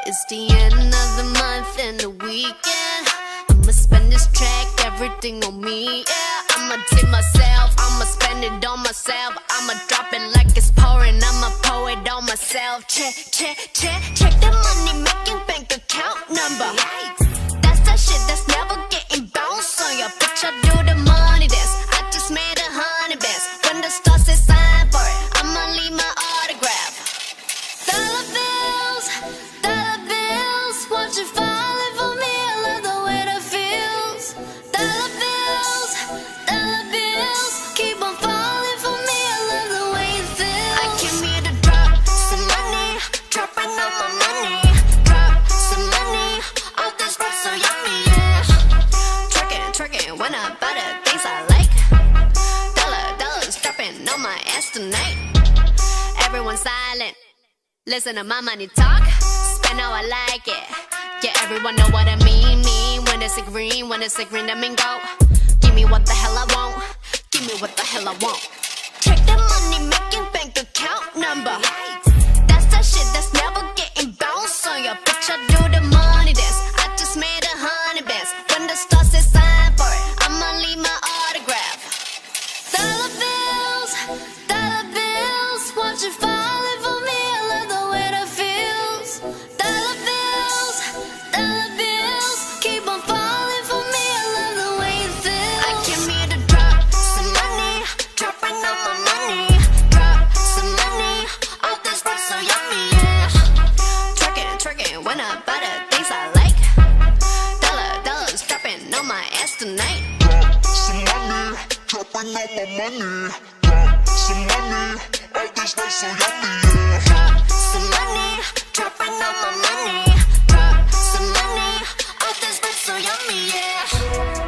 It's the end of the month and the weekend. I'ma spend this track, everything on me, yeah. I'ma tip myself, I'ma spend it on myself. I'ma drop it like it's pouring, I'ma pour it on myself. Check the money making bank account number. That's that shit that's never getting bounced on your bitch. I do the money dance, I just made 100 bands. When the stars say sign for it, I'ma leave my autograph. Dollar bills, won't you falling for me? I love the way that feels. Dollar bills, keep on falling for me. I love the way it feels. I came here to drop some money, dropping all my money. Drop some money, all this rap so yummy, yeah. Twerking when I buy the things I like. Dollars dropping on my ass tonight. Everyone silent, listen to my money talk. Spend how I like it. Yeah, everyone know what I mean. When it's a green, that mean go. Give me what the hell I want. Give me what the hell I want. Check the money making bank account number. That's that shit that's never getting bounced on your bitch. I do the money dance, I just made 100 bands. When the stars say sign for it, I'ma leave my autograph. Dollar bills, won't you falling for me? I love the way that feels. Dollar bills, keep on falling for me. I love the way it feels. I came here to drop some money, dropping all my money. Drop some money, all this rap so yummy, yeah. Twerking when I buy the things I like. Dollars dropping on my ass tonight. Drop some money, dropping all my money. Drop some money, all this rap so yummy, yeah. Drop some money, dropping all my money. Drop some money, all this rap so yummy, yeah.